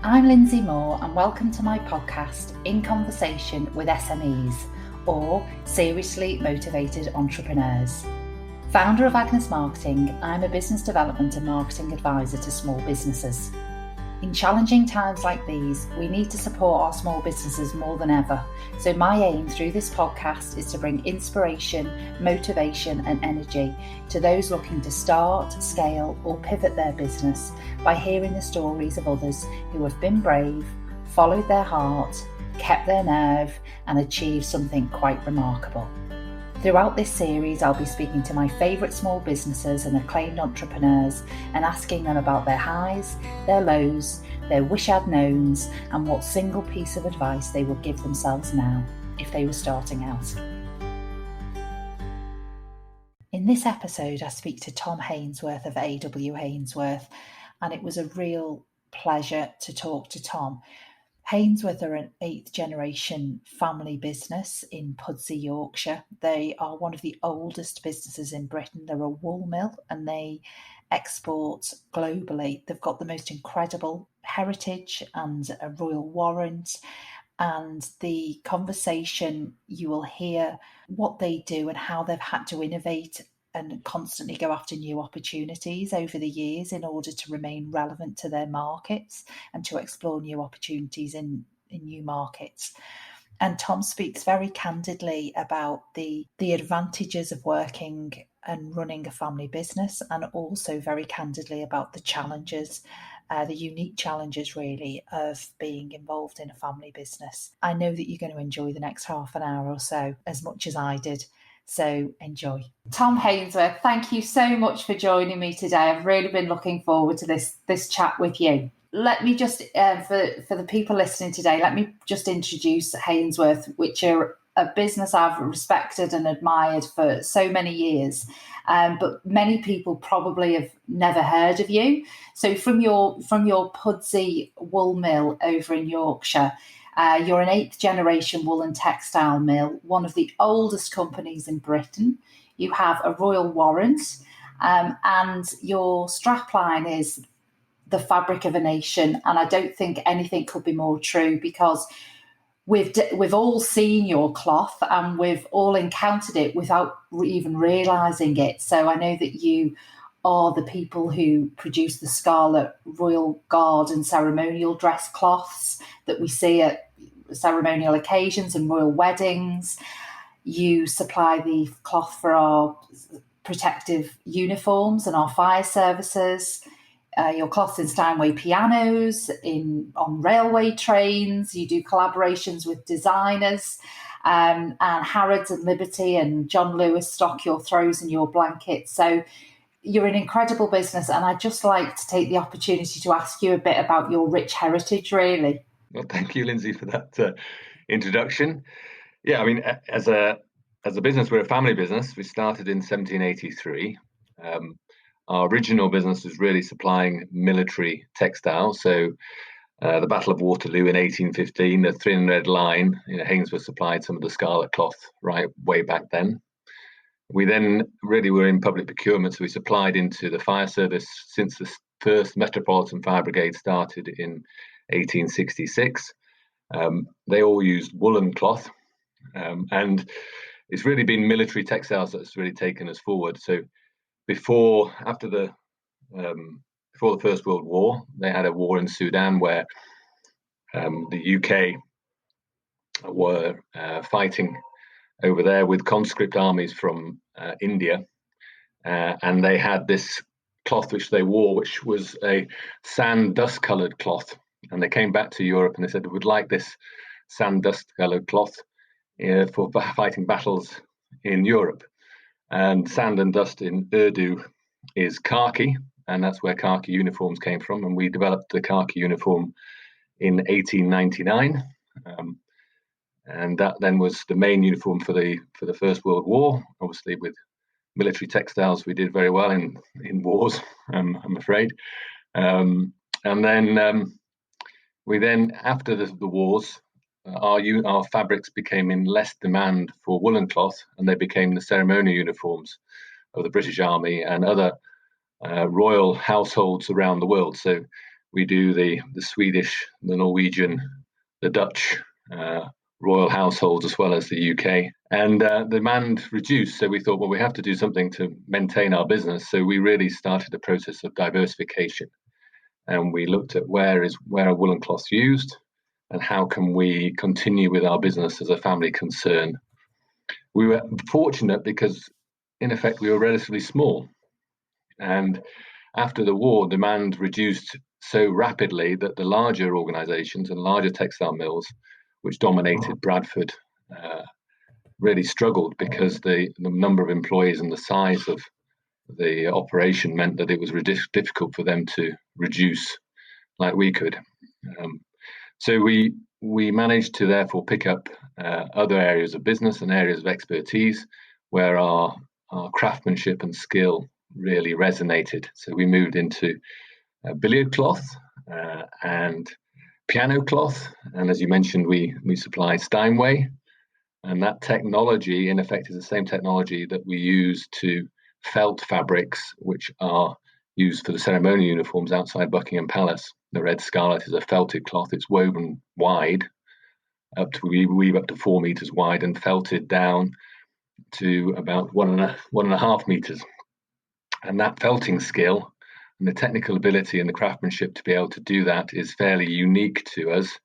I'm Lindsay Moore and welcome to my podcast, In Conversation with SMEs, or Seriously Motivated Entrepreneurs. Founder of Agnes Marketing, I'm a business development and marketing advisor to small businesses. In challenging times like these, we need to support our small businesses more than ever. So my aim through this podcast is to bring inspiration, motivation and energy to those looking to start, scale or pivot their business by hearing the stories of others who have been brave, followed their heart, kept their nerve and achieved something quite remarkable. Throughout this series, I'll be speaking to my favourite small businesses and acclaimed entrepreneurs and asking them about their highs, their lows, their wish I'd knowns, and what single piece of advice they would give themselves now if they were starting out. In this episode, I speak to Tom Hainworth of AW Hainsworth, and it was a real pleasure to talk to Tom. Hainworth are an 8th generation family business in Pudsey, Yorkshire. They are one of the oldest businesses in Britain. They're a wool mill and they export globally. They've got the most incredible heritage and a Royal Warrant. And the conversation, you will hear what they do and how they've had to innovate and constantly go after new opportunities over the years in order to remain relevant to their markets and to explore new opportunities in new markets. And Tom speaks very candidly about the advantages of working and running a family business, and also very candidly about the challenges, the unique challenges really of being involved in a family business. I know that you're going to enjoy the next half an hour or so as much as I did. So enjoy. Tom Hainworth, thank you so much for joining me today. I've really been looking forward to this chat with you. Let me just, for the people listening today, let me just introduce Hainworth, which are a business I've respected and admired for so many years. But many people probably have never heard of you. So from your Pudsey wool mill over in Yorkshire, you're an 8th generation woolen textile mill, one of the oldest companies in Britain. You have a Royal Warrant, and your strapline is the fabric of a nation. And I don't think anything could be more true, because we've all seen your cloth and we've all encountered it without even realising it. So I know that you are the people who produce the scarlet Royal Guard and ceremonial dress cloths that we see at ceremonial occasions and royal weddings. You supply the cloth for our protective uniforms and our fire services. Your cloths in Steinway pianos, on railway trains. You do collaborations with designers, and Harrods and Liberty and John Lewis stock your throws and your blankets. So you're an incredible business, and I'd just like to take the opportunity to ask you a bit about your rich heritage, really. Well, thank you, Lindsay, for that introduction. Yeah, I mean, as a business, we're a family business. We started in 1783. Our original business was really supplying military textiles. So the Battle of Waterloo in 1815, the Thin Red Line, Hainsworth supplied some of the scarlet cloth right way back then. We then really were in public procurement, so we supplied into the fire service since the first Metropolitan Fire Brigade started in 1866. They all used woolen cloth, and it's really been military textiles that's really taken us forward. So before the First World War, they had a war in Sudan where the UK were fighting over there with conscript armies from India, and they had this cloth which they wore, which was a sand dust coloured cloth. And they came back to Europe and they said, we'd like this sand dust coloured cloth for fighting battles in Europe. And sand and dust in Urdu is khaki, and that's where khaki uniforms came from. And we developed the khaki uniform in 1899. And that then was the main uniform for the First World War. Obviously, with military textiles, we did very well in wars, I'm afraid. And then we after the wars, our fabrics became in less demand for woolen cloth, and they became the ceremonial uniforms of the British Army and other royal households around the world. So We do the Swedish, the Norwegian, the Dutch royal households, as well as the UK. And demand reduced, so we thought, well, we have to do something to maintain our business. So we really started the process of diversification, and we looked at where are woolen cloths used, and how can we continue with our business as a family concern. We were fortunate because, in effect, we were relatively small, and after the war, demand reduced so rapidly that the larger organisations and larger textile mills, which dominated Bradford, really struggled, because the number of employees and the size of the operation meant that it was difficult for them to reduce like we could. So we managed to therefore pick up other areas of business and areas of expertise where our craftsmanship and skill really resonated. So we moved into billiard cloth and piano cloth, and as you mentioned, we supply Steinway, and that technology in effect is the same technology that we use to felt fabrics, which are used for the ceremonial uniforms outside Buckingham Palace. The red scarlet is a felted cloth. It's woven wide, we weave up to 4 meters wide and felted down to about 1.5 meters. And that felting skill and the technical ability and the craftsmanship to be able to do that is fairly unique to us,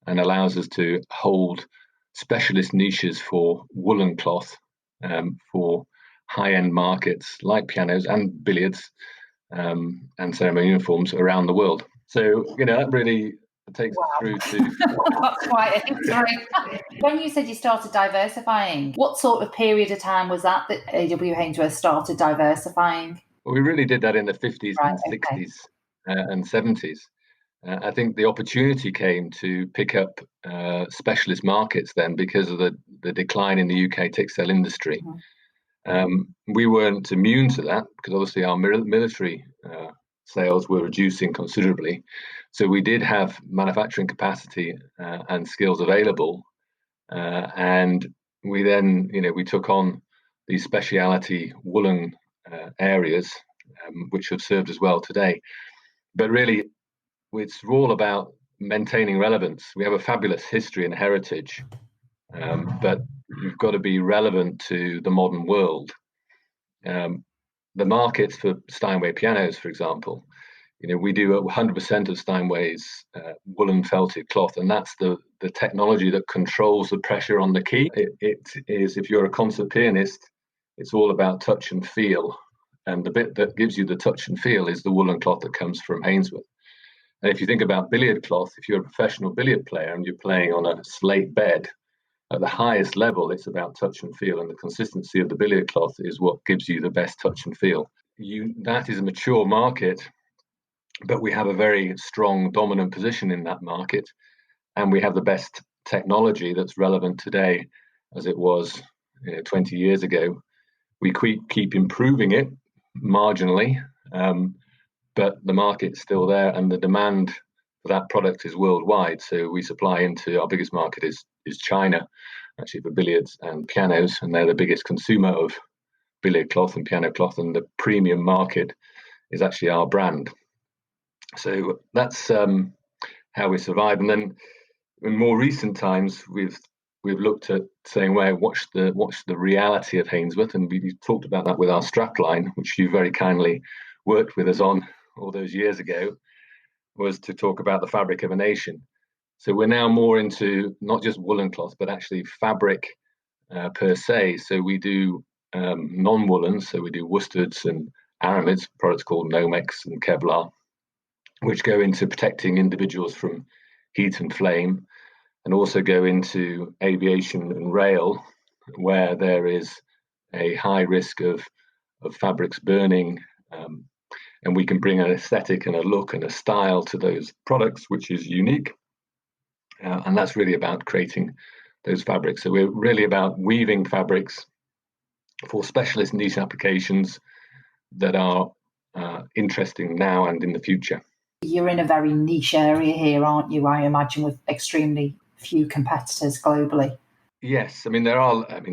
and allows us to hold specialist niches for woolen cloth for high-end markets like pianos and billiards and ceremonial uniforms around the world. So, that really takes us through to... That's quite a history. When you said you started diversifying, what sort of period of time was that AW Hainsworth started diversifying? Well, we really did that in the 50s and 60s and 70s. I think the opportunity came to pick up specialist markets then because of the decline in the UK textile industry. We weren't immune to that, because obviously our military sales were reducing considerably. So we did have manufacturing capacity and skills available. And we then, we took on these speciality woolen areas, which have served us well today. But really, it's all about maintaining relevance. We have a fabulous history and heritage, but you've got to be relevant to the modern world. The markets for Steinway pianos, for example, we do 100% of Steinway's woolen felted cloth, and that's the technology that controls the pressure on the key. It is, if you're a concert pianist, it's all about touch and feel, and the bit that gives you the touch and feel is the woolen cloth that comes from Hainsworth. And if you think about billiard cloth, if you're a professional billiard player and you're playing on a slate bed, at the highest level, it's about touch and feel, and the consistency of the billiard cloth is what gives you the best touch and feel. That is a mature market, but we have a very strong, dominant position in that market, and we have the best technology that's relevant today as it was 20 years ago. We keep improving it marginally, but the market's still there, and the demand for that product is worldwide. So we supply into, our biggest market is China, actually, for billiards and pianos, and they're the biggest consumer of billiard cloth and piano cloth, and the premium market is actually our brand. So that's how we survive. And then in more recent times, we've looked at saying, well, what's the reality of Hainsworth, and we talked about that with our strapline, which you very kindly worked with us on all those years ago, was to talk about the fabric of a nation. So we're now more into not just woolen cloth, but actually fabric per se. So we do non-woolen, so we do worsteds and aramids, products called Nomex and Kevlar, which go into protecting individuals from heat and flame, and also go into aviation and rail, where there is a high risk of fabrics burning, and we can bring an aesthetic and a look and a style to those products, which is unique. And that's really about creating those fabrics. So we're really about weaving fabrics for specialist niche applications that are interesting now and in the future. You're in a very niche area here, aren't you? I imagine, with extremely few competitors globally. Yes,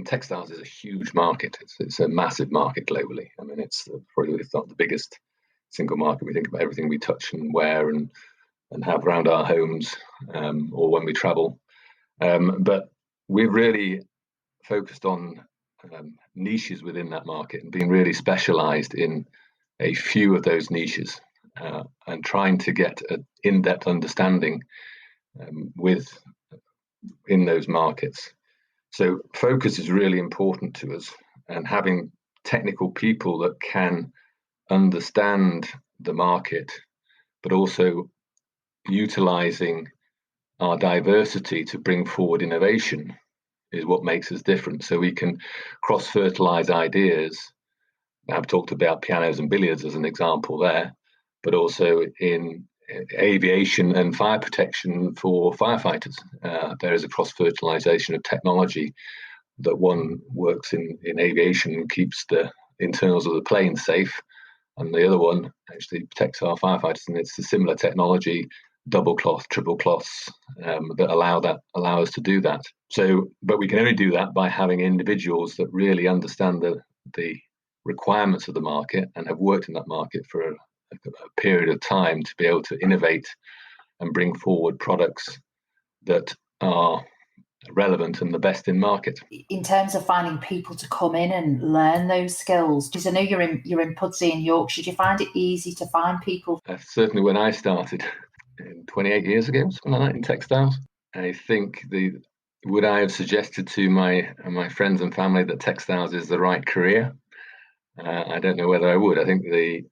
textiles is a huge market. It's a massive market globally. It's probably, if not the biggest single market. We think about everything we touch and wear and have around our homes, or when we travel. But we've really focused on niches within that market and being really specialized in a few of those niches, and trying to get an in-depth understanding in those markets. So focus is really important to us, and having technical people that can understand the market, but also utilizing our diversity to bring forward innovation is what makes us different. So we can cross-fertilize ideas. I've talked about pianos and billiards as an example there, but also in aviation and fire protection for firefighters. There is a cross-fertilization of technology, that one works in aviation and keeps the internals of the plane safe, and the other one actually protects our firefighters. And it's a similar technology, double cloth, triple cloths, that allow us to do that. So, but we can only do that by having individuals that really understand the requirements of the market and have worked in that market for a period of time to be able to innovate and bring forward products that are relevant and the best in market. In terms of finding people to come in and learn those skills, because I know you're in Pudsey in Yorkshire, do you find it easy to find people? Certainly when I started 28 years ago, something like that, in textiles, I think would I have suggested to my friends and family that textiles is the right career? I don't know whether I would. I think the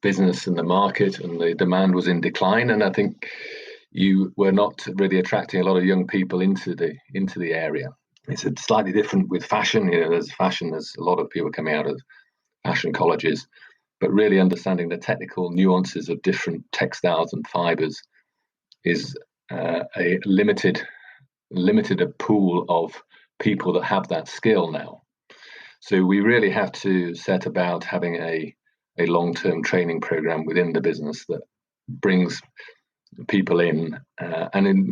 business and the market and the demand was in decline, and I think you were not really attracting a lot of young people into the area. It's slightly different with fashion. There's a lot of people coming out of fashion colleges, but really understanding the technical nuances of different textiles and fibers is a limited pool of people that have that skill now. So we really have to set about having a long-term training program within the business that brings people in,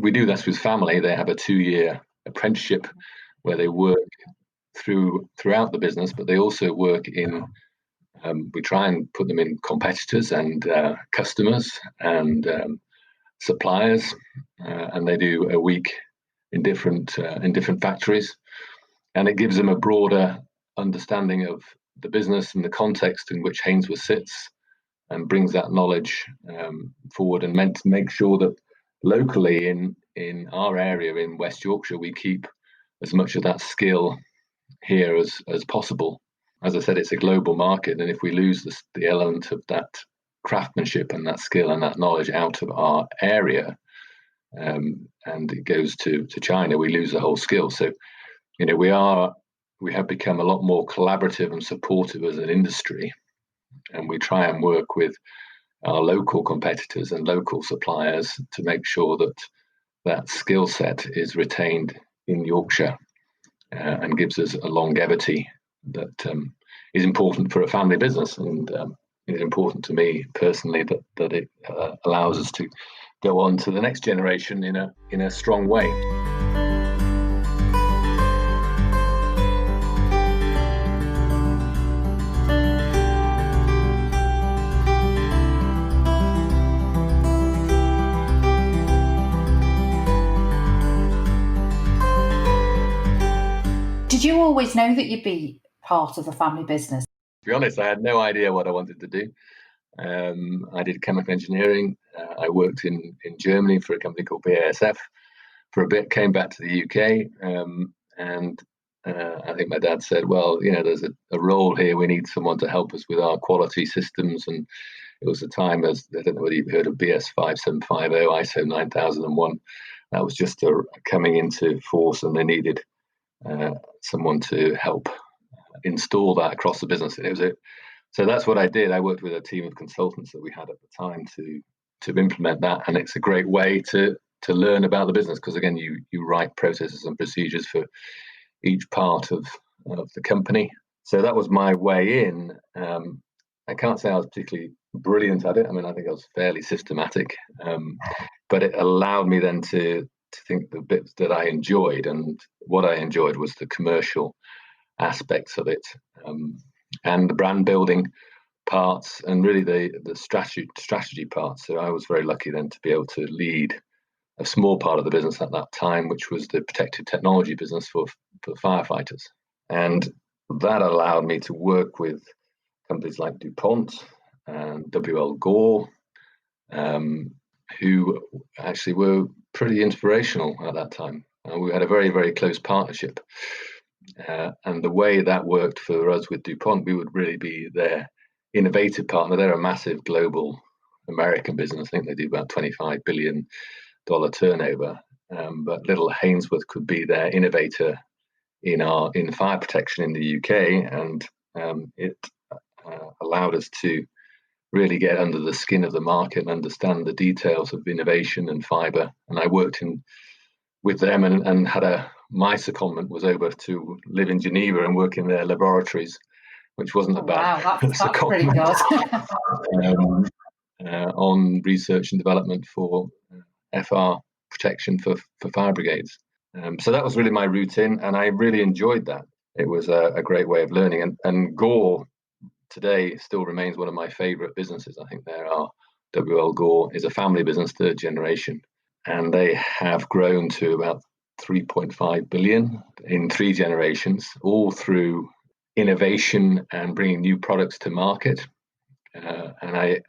we do this with family. They have a 2-year apprenticeship where they work throughout the business, but they also work in, we try and put them in competitors and customers and suppliers, and they do a week in different factories, and it gives them a broader understanding of the business and the context in which Hainsworth sits, and brings that knowledge forward, and meant to make sure that locally in our area in West Yorkshire we keep as much of that skill here as possible. As I said, it's a global market, and if we lose the element of that craftsmanship and that skill and that knowledge out of our area, and it goes to China, we lose the whole skill. So we have become a lot more collaborative and supportive as an industry, and we try and work with our local competitors and local suppliers to make sure that that skill set is retained in Yorkshire, and gives us a longevity that is important for a family business, and it's important to me personally that it allows us to go on to the next generation in a strong way. Did you always know that you'd be part of a family business? To be honest, I had no idea what I wanted to do. I did chemical engineering. I worked in Germany for a company called BASF for a bit, came back to the UK, and I think my dad said, well, there's a role here. We need someone to help us with our quality systems. And it was a time, I don't know whether you've heard of BS 5750, ISO 9001. That was just coming into force, and they needed someone to help install that across the business. So that's what I did. I worked with a team of consultants that we had at the time to implement that, and it's a great way to learn about the business, because again, you write processes and procedures for each part of the company. So that was my way in. I can't say I was particularly brilliant at it. I mean, I think I was fairly systematic, but it allowed me then to think the bits that I enjoyed, and what I enjoyed was the commercial aspects of it, and the brand building parts and really the strategy part. So I was very lucky then to be able to lead a small part of the business at that time, which was the protective technology business for firefighters. And that allowed me to work with companies like DuPont and W.L. Gore, who actually were pretty inspirational at that time. We had a very, very close partnership. And the way that worked for us with DuPont, we would really be their innovative partner. They're a massive global American business. I think they do about $25 billion turnover. But little Hainsworth could be their innovator in fire protection in the UK, and it allowed us to really get under the skin of the market and understand the details of innovation and fibre. And I worked with them and had my secondment was over to live in Geneva and work in their laboratories, which wasn't a bad secondment. That's pretty good. On research and development for FR protection for fire brigades. So that was really my route in, and I really enjoyed that. It was a great way of learning. And Gore today still remains one of my favourite businesses. I think W.L. Gore is a family business, third generation, and they have grown to about 3.5 billion in 3 generations, all through innovation and bringing new products to market. And I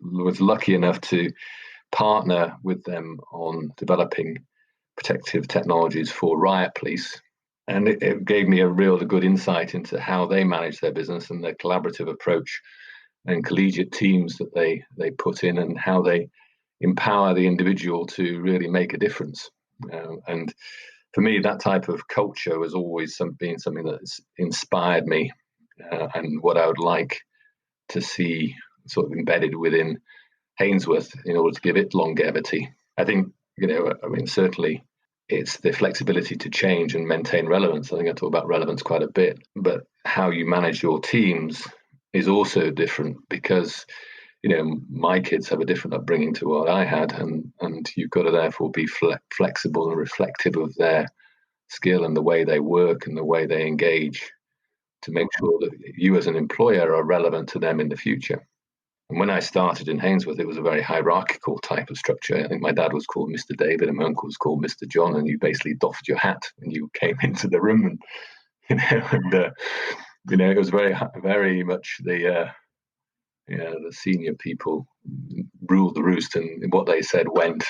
was lucky enough to partner with them on developing protective technologies for riot police. And it gave me a real good insight into how they manage their business and their collaborative approach and collegiate teams that they put in, and how they empower the individual to really make a difference. And for me, that type of culture has always been something that's inspired me, and what I would like to see sort of embedded within Hainsworth in order to give it longevity. I think, certainly it's the flexibility to change and maintain relevance. I think I talk about relevance quite a bit, but how you manage your teams is also different, because my kids have a different upbringing to what I had, and you've got to therefore be flexible and reflective of their skill and the way they work and the way they engage, to make sure that you as an employer are relevant to them in the future. And when I started in Hainsworth, it was a very hierarchical type of structure. I think my dad was called Mr. David and my uncle was called Mr. John, and you basically doffed your hat when you came into the room, and it was very, very much the senior people ruled the roost, and what they said went.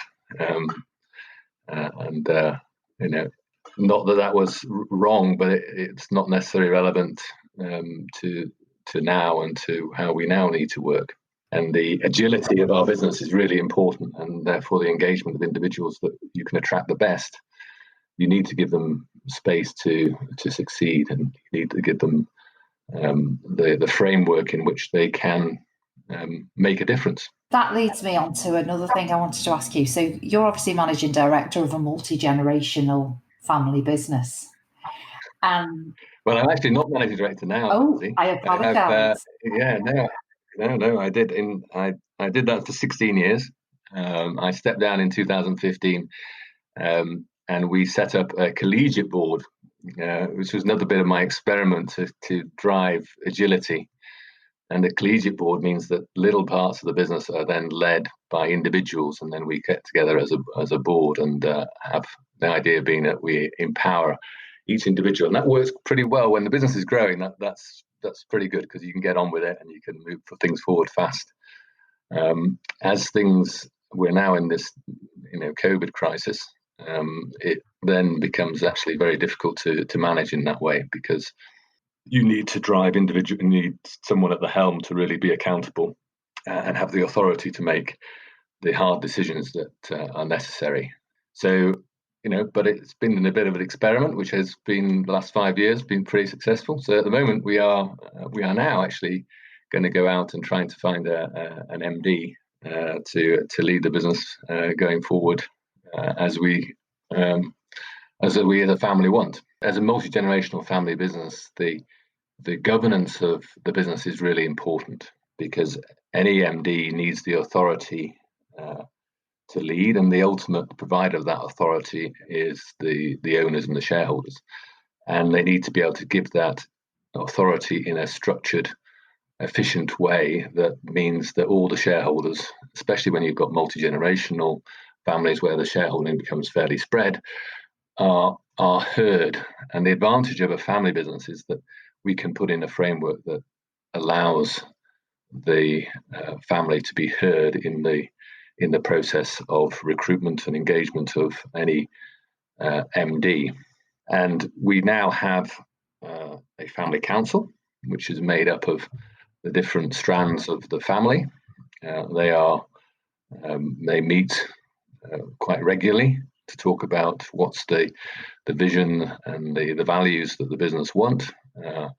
Not that was wrong, but it's not necessarily relevant to now and to how we now need to work. And the agility of our business is really important, and therefore the engagement of individuals that you can attract the best. You need to give them space to succeed, and you need to give them the framework in which they can make a difference. That leads me on to another thing I wanted to ask you. So you're obviously managing director of a multi-generational family business. Well, I'm actually not managing director now. Oh, I apologise. No, I did. I did that for 16 years. I stepped down in 2015, and we set up a collegiate board, which was another bit of my experiment to drive agility. And the collegiate board means that little parts of the business are then led by individuals, and then we get together as a board, and have the idea being that we empower each individual, and that works pretty well when the business is growing. That's pretty good, because you can get on with it and you can move things forward fast. As we're now in this COVID crisis, it then becomes actually very difficult to manage in that way, because you need to drive individual. You need someone at the helm to really be accountable and have the authority to make the hard decisions that are necessary. So, but it's been a bit of an experiment, which has been the last 5 years been pretty successful. So at the moment, we are now actually going to go out and trying to find an MD to lead the business going forward, as we as a family want. As a multi-generational family business, the governance of the business is really important, because any MD needs the authority to lead, and the ultimate provider of that authority is the owners and the shareholders, and they need to be able to give that authority in a structured efficient way that means that all the shareholders, especially when you've got multi-generational families where the shareholding becomes fairly spread, are heard. And the advantage of a family business is that we can put in a framework that allows the family to be heard in the process of recruitment and engagement of any MD. And we now have a family council, which is made up of the different strands of the family. They meet quite regularly to talk about what's the vision and the values that the business want, and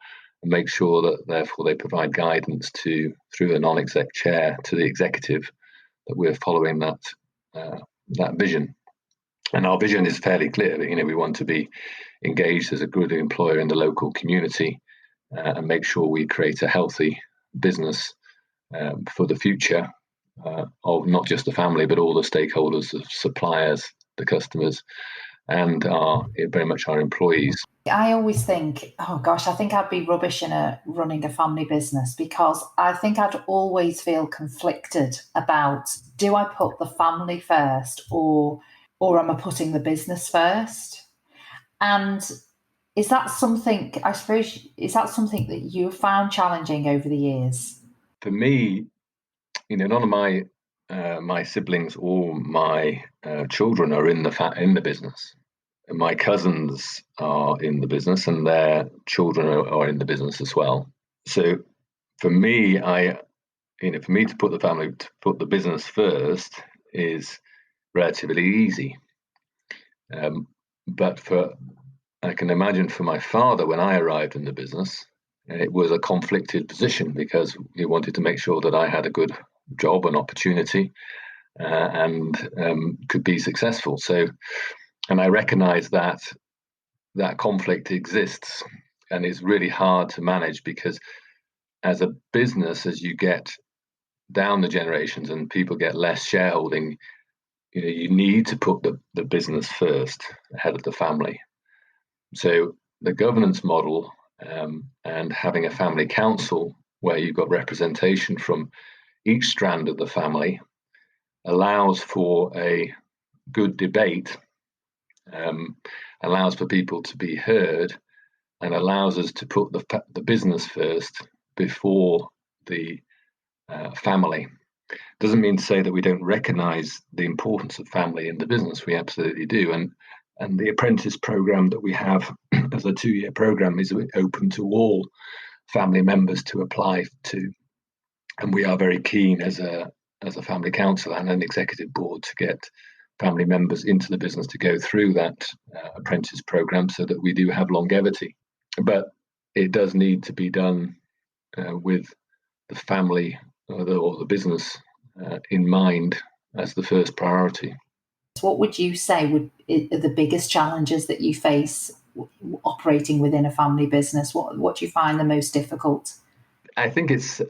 make sure that therefore they provide guidance through a non-exec chair to the executive that we're following that vision. And our vision is fairly clear. We want to be engaged as a good employer in the local community and make sure we create a healthy business for the future of not just the family, but all the stakeholders, the suppliers, the customers, and very much our employees. I always think, oh gosh, I think I'd be rubbish in running a family business, because I think I'd always feel conflicted about, do I put the family first or am I putting the business first? And is that something that you found challenging over the years? For me, none of my siblings or my children are in the business. My cousins are in the business, and their children are in the business as well. So, for me, to put the business first is relatively easy. But I can imagine for my father, when I arrived in the business, it was a conflicted position because he wanted to make sure that I had a good job and opportunity and could be successful. So, and I recognize that conflict exists, and it's really hard to manage, because as a business, as you get down the generations and people get less shareholding, you need to put the business first ahead of the family. So the governance model and having a family council where you've got representation from each strand of the family allows for a good debate, allows for people to be heard, and allows us to put the business first before the family. Doesn't mean to say that we don't recognise the importance of family in the business. We absolutely do. And the apprentice programme that we have as a 2-year programme is open to all family members to apply to. And we are very keen as a family council and an executive board to get family members into the business to go through that apprentice programme so that we do have longevity. But it does need to be done with the family or the business in mind as the first priority. What would you say are the biggest challenges that you face operating within a family business? What do you find the most difficult? I think it's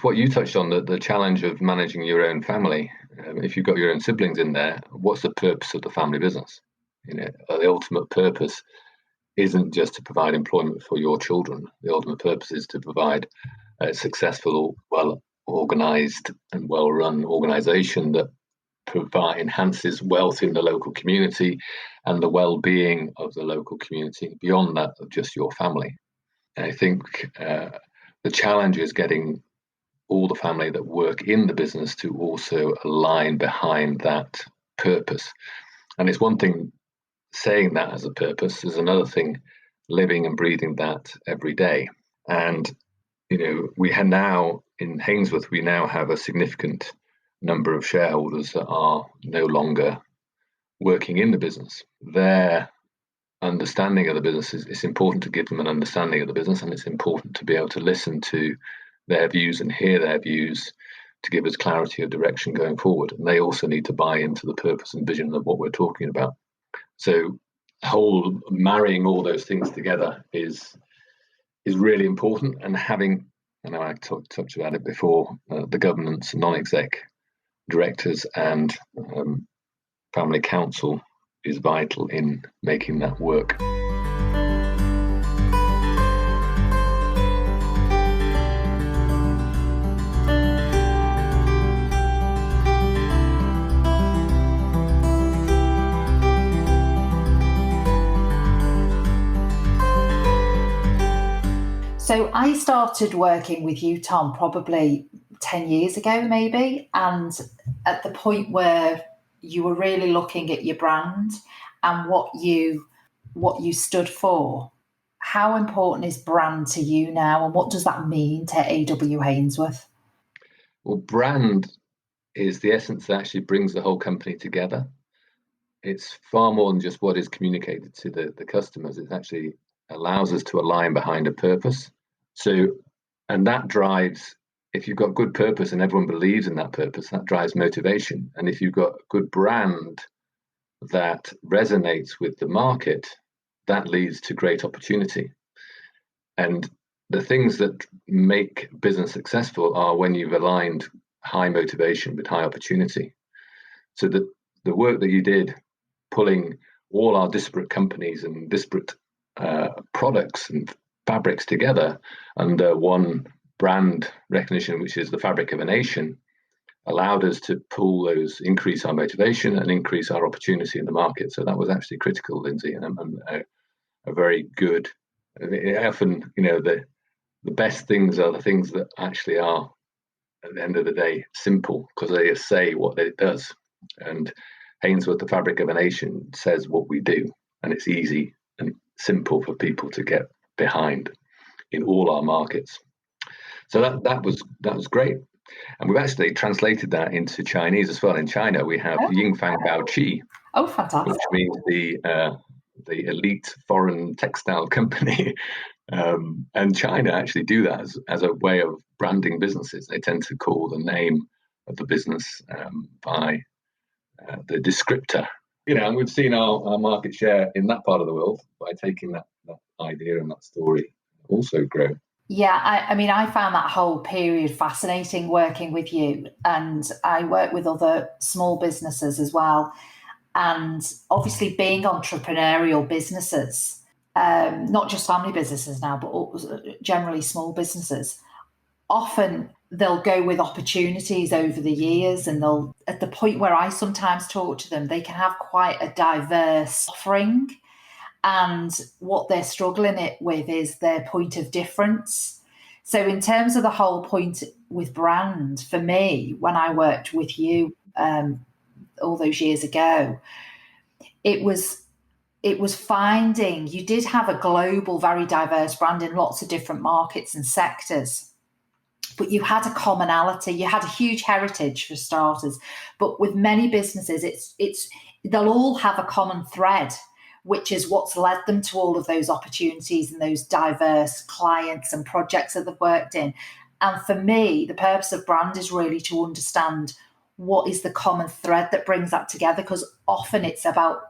what you touched on, the challenge of managing your own family. If you've got your own siblings in there, what's the purpose of the family business? The ultimate purpose isn't just to provide employment for your children. The ultimate purpose is to provide a successful, well-organised and well-run organisation that enhances wealth in the local community and the well-being of the local community beyond that of just your family. And I think the challenge is getting all the family that work in the business to also align behind that purpose. And it's one thing saying that as a purpose, there's another thing living and breathing that every day. And we have now in Hainsworth, we now have a significant number of shareholders that are no longer working in the business. Their understanding of the business it's important to give them an understanding of the business, and it's important to be able to listen to their views and hear their views to give us clarity of direction going forward. And they also need to buy into the purpose and vision of what we're talking about. So marrying all those things together is really important. And having, I know I talked about it before, the governance, non-exec directors and family council is vital in making that work. So I started working with you, Tom, probably 10 years ago, maybe. And at the point where you were really looking at your brand and what you stood for. How important is brand to you now, and what does that mean to AW Hainsworth? Well, brand is the essence that actually brings the whole company together. It's far more than just what is communicated to the customers. It actually allows us to align behind a purpose. So, and that drives, if you've got good purpose and everyone believes in that purpose, that drives motivation. And if you've got a good brand that resonates with the market, that leads to great opportunity. And the things that make business successful are when you've aligned high motivation with high opportunity. So the work that you did, pulling all our disparate companies and disparate products and fabrics together under one brand recognition, which is the fabric of a nation, allowed us to pull those, increase our motivation and increase our opportunity in the market. So that was actually critical, Lindsay, and a very good. Often, the best things are the things that actually are, at the end of the day, simple, because they say what it does. And Hainsworth, the fabric of a nation, says what we do, and it's easy and simple for people to get behind in all our markets. So that was great. And we've actually translated that into Chinese as well. In China, we have Ying Fang Bao Qi. Oh, fantastic. Which means the elite foreign textile company. And China actually do that as a way of branding businesses. They tend to call the name of the business by the descriptor. And we've seen our market share in that part of the world by taking that idea and that story also grow. Yeah, I mean, I found that whole period fascinating working with you, and I work with other small businesses as well. And obviously being entrepreneurial businesses, not just family businesses now, but generally small businesses, often they'll go with opportunities over the years, and they'll, at the point where I sometimes talk to them, they can have quite a diverse offering. And what they're struggling with is their point of difference. So in terms of the whole point with brand, for me, when I worked with you all those years ago, it was finding, you did have a global, very diverse brand in lots of different markets and sectors, but you had a commonality. You had a huge heritage for starters, but with many businesses, they'll all have a common thread, which is what's led them to all of those opportunities and those diverse clients and projects that they've worked in. And for me, the purpose of brand is really to understand what is the common thread that brings that together, because often it's about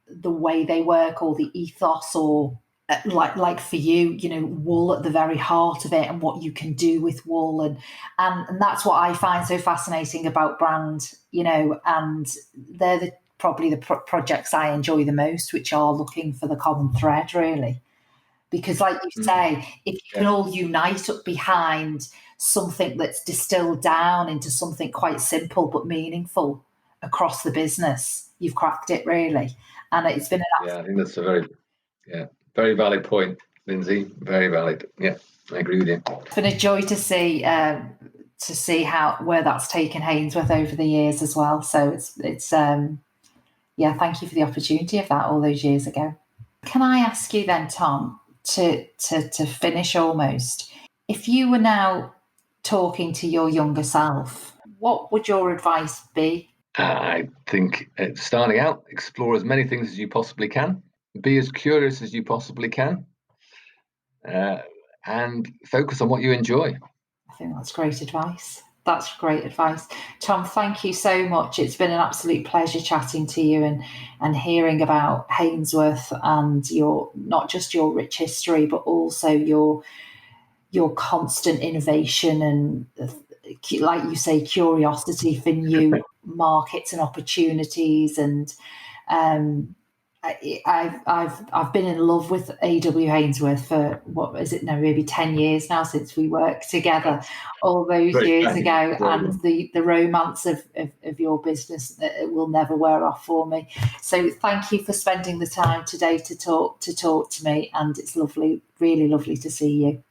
the way they work or the ethos, or like for you, wool at the very heart of it and what you can do with wool. And that's what I find so fascinating about brand, and they're probably the projects I enjoy the most, which are looking for the common thread, really. Because like you say, if you can all unite up behind something that's distilled down into something quite simple but meaningful across the business, you've cracked it, really. And it's been I think that's a very valid point, Lindsay. Very valid. Yeah, I agree with you. It's been a joy to see where that's taken Hainsworth over the years as well. So it's thank you for the opportunity of that all those years ago. Can I ask you then, Tom, to finish almost, if you were now talking to your younger self, what would your advice be? I think starting out, explore as many things as you possibly can, be as curious as you possibly can, and focus on what you enjoy. I think that's great advice. That's great advice. Tom, thank you so much. It's been an absolute pleasure chatting to you and hearing about Hainsworth and not just your rich history, but also your constant innovation and, like you say, curiosity for new markets and opportunities. And I've been in love with AW Hainsworth for what is it now, maybe 10 years now since we worked together all those Great, years thank you. ago, and the romance of your business, it will never wear off for me. So thank you for spending the time today to talk to me, and it's lovely, really lovely to see you.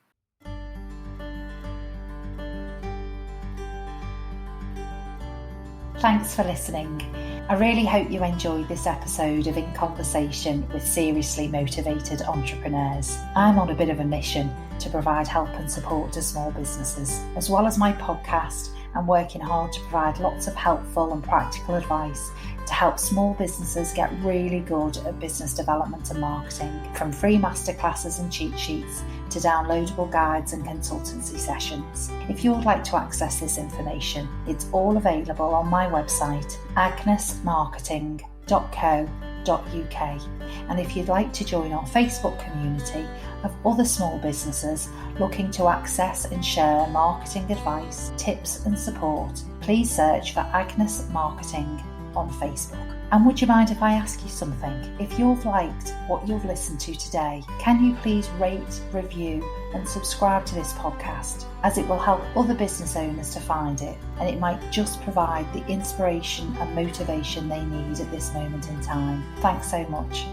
Thanks for listening. I really hope you enjoyed this episode of In Conversation with Seriously Motivated Entrepreneurs. I'm on a bit of a mission to provide help and support to small businesses. As well as my podcast, I'm working hard to provide lots of helpful and practical advice to help small businesses get really good at business development and marketing, from free masterclasses and cheat sheets to downloadable guides and consultancy sessions. If you would like to access this information, it's all available on my website, agnesmarketing.co.uk. And if you'd like to join our Facebook community of other small businesses looking to access and share marketing advice, tips and support, please search for Agnes Marketing on Facebook. And would you mind if I ask you something? If you've liked what you've listened to today, can you please rate, review and subscribe to this podcast, as it will help other business owners to find it, and it might just provide the inspiration and motivation they need at this moment in time. Thanks so much.